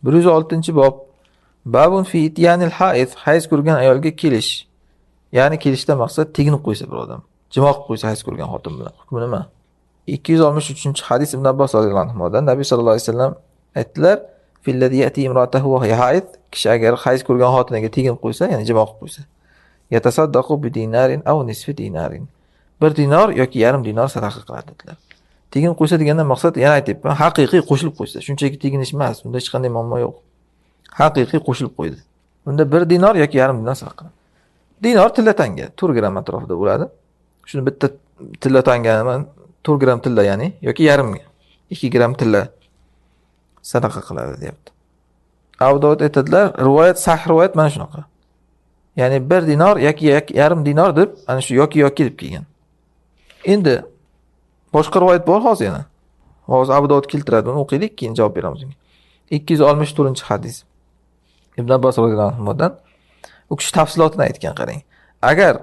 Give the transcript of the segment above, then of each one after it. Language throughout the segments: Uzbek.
106-bob. Babun fi ityanil haiz, hayz ko'rgan ayolga kelish. Ya'ni kelishdan maqsad teginib qo'ysa bir odam. Jimo qilib qo'ysa hayz ko'rgan xotin bilan. Hukmi nima? 263-hadis Ibn Abbos radhiyallohu anhudan Nabiy sallallohu alayhi vasallam aytdilar: "Filladi yati imratahu wa hiya haiz", kishi agar hayz ko'rgan xotiniga teginib qo'ysa, ya'ni jimo qilib qo'ysa, yatasaddaqu bi dinarin aw nisfi dinarin. 1 dinor yoki yarim dinor sadaqa qiladi dedilar. Teginib qo'ysa degandan maqsad, yana aytibman, haqiqiy qo'shilib qo'ysa, shunchaki teginish emas, unda hech qanday muammo yo'q. Haqiqiy qo'shilib qo'ydi. Unda 1 dinor yoki yarim dinor sadaqa qiladi. Dinor tilla tanga 4 gram atrofida bo'ladi. Shuni bitta tilla tangani 4 gram tilla, ya'ni yoki yarim 2 gram tilla sadaqa qiladi deyapti. Abu Dovud aytadilar, rivoyat sahih rivoyat mana shunaqa. Ya'ni 1 dinor yoki yarim dinor deb ana shu yoki deb kelgan. Endi boshqa rivoyat bor hozir yana. Hozir Abu Dovud keltiradi, uni o'qiylik, keyin javob beramiz unga. 264-hadis. Ibn Abbos radhiyallohu anhudan u kishi tafsilotini aytgan, qarang. Agar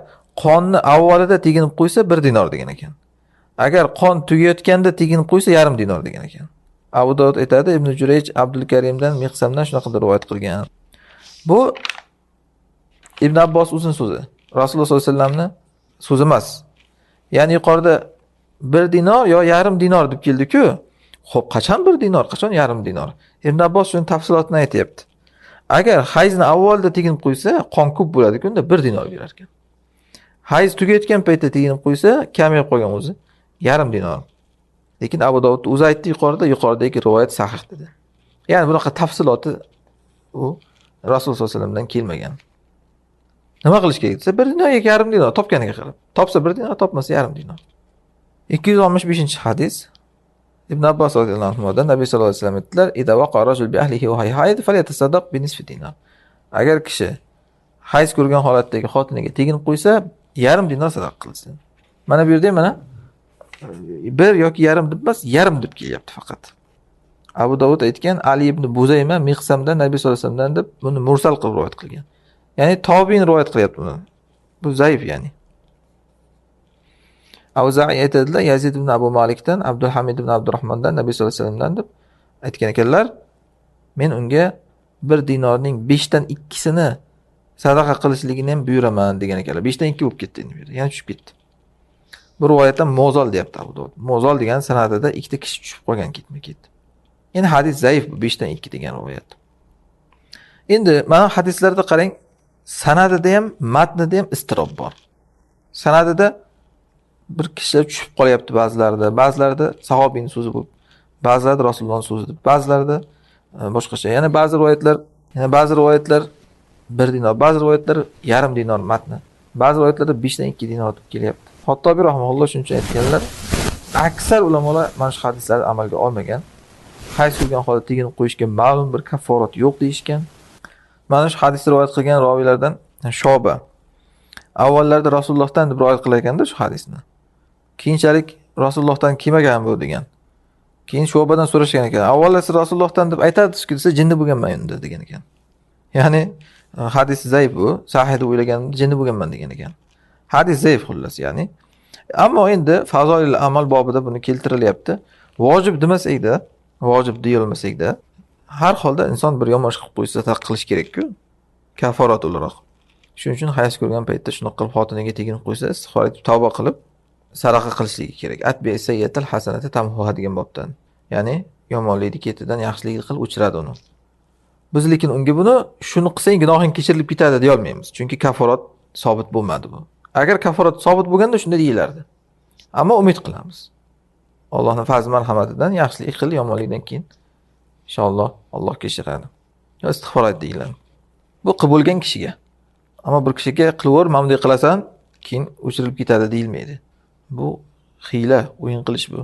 qonni avvalida teginib qo'ysa 1 dinor degan ekan. Agar qon tugayotganda teginib qo'ysa yarim dinor degan ekan. Abu Dovud aytadi, Ibn Jurayj Abdul Karimdan Miqsamdan shunaqa rivoyat qilgan. Bu Ibn Abbos o'zining so'zi. Rasululloh sollallohu alayhi vasallamning so'zi emas. Ya'ni yuqorida 1 dinor yo yarim dinor deb keldi-ku. Xo'p, qachon 1 dinor, qachon yarim dinor? Ibn Abbos shuni tafsilotini aytayapti. Agar hayzni avvalda teginib qo'ysa, qon ko'p bo'ladi-ku, unda 1 dinor berar ekan. Hayz tugayotgan paytda teginib qo'ysa, kamayib qolgan o'zi yarim dinor. Lekin Abu Dovud o'zi aytdi yuqoridagi rivoyat sahih dedi. Ya'ni bunaqa tafsiloti u Rasululloh sollallohu alayhi vasallamdan kelmagan. Nima qilish kerak desa, 1 dinor yoki yarim dinor topganiga qarab. Topsa 1 dinor, topmasa yarim dinor. 265-hadis Ibn Abbos radhiyallohu anhudan Nabiy sallallohu alayhi vasallam aytdilar: "Idza waqa rajul bi ahlihi wa hiya hayd falyatasaddaq bi nisfi dinar." Agar kishi hayz ko'rgan holatdagi xotiniga teginib qo'ysa, yarim dinor sadaqa qilsin. Mana bu yerda mana 1 yoki yarim deb emas, yarim deb kelyapti faqat. Abu Dovud aytgan, Ali ibn Buzayma Miqsamdan Nabiy sallallohu alayhi vasallamdan deb buni mursal qilib rivoyat qilgan. Ya'ni tobiin rivoyat qilyapti buni. Bu zaif ya'ni. Avza'i aytadilar, Yazid ibn Abu Malikdan, Abdulhamid ibn Abdurrahmondan Nabiy sallallohu alayhi vasallamdan deb aytgan ekanlar. Men unga 1 dinorning 5 dan 2sini sadaqa qilishligini ham buyuraman degan ekanlar. 5 dan 2 bo'lib ketdi endi bu yerda. Yana tushib ketdi. Bu rivoyatdan mozol deyapti Abu Dovud. Mozol degan sanadida ikkita kishi tushib qolgan ketma-ket. Endi hadis zaif bu 5 dan 2 degan rivoyat. Endi mana hadislarda qarang, sanadida ham, matnida ham istirob bor. Sanadida bir kishilar tushib qolyapti ba'zilarida sahobiyning so'zi bo'lib, ba'zilarida Rasulullohning so'zi deb, ba'zilarida boshqacha. Yana ba'zi rivoyatlar 1 dinor, ba'zi rivoyatlar yarim dinor matni. Ba'zi rivoyatlarda 5 dan 2 dinor deb kelyapti. Xottobiy rahimahulloh shuncha aytganlar, aksar ulamolar mana shu hadislarni amalga olmagan. Hayz ko'rgan holda teginib qo'yishga ma'lum bir kafforat yo'q deyishgan. Mana shu hadisni rivoyat qilgan roviylardan Shoba avvallarda Rasulullohdan deb rivoyat qilayotganda shu hadisni. Keyinchalik Rasulullohdan kelmagan bu degan. Keyin Shobadan so'rashgan ekan. Avvallar siz Rasulullohdan deb aytadingiz-ku desa, jinni bo'lganman endi degan ekan. Ya'ni hadis zaif bu. Sahih deb o'ylaganimda jinni bo'lganman degan ekan. Hadis zaif xullas ya'ni. Ammo endi fazoil amal bobida buni keltirilyapti. Vojib demasak-da, vojib deyilmasak-da, har holda inson bir yomon ish qilib qo'ysa qilish kerak-ku. Kaforat o'laroq. Shuning uchun hayz ko'rgan paytda shunaqa qilib xotiniga teginib qo'ysa, istig'for etib tavba qilib sadaqa qilishligi kerak. Atbi sayyatil hasanati tamhuha degan bobdan. Ya'ni yomonlikni ketidan yaxshilikni qilib o'chiradi uni. Biz lekin unga buni shuni qilsang gunohing kechirilib ketadi deya olmaymiz. Chunki kaforat sobit bo'lmadi bu. Agar kaforat sobit bo'lganda shunda deyilardi. Ammo umid qilamiz. Allohning fazl marhamatidan yaxshilik qil, yomonlikdan keyin inshaalloh Alloh kechiradi. Istig'for et deyiladi. Bu qilgan kishiga. Ammo bir kishiga qilaver, mamnun qilasan, keyin o'chirilib ketadi deyilmaydi. Bu hiyla, o'yin qilish bu.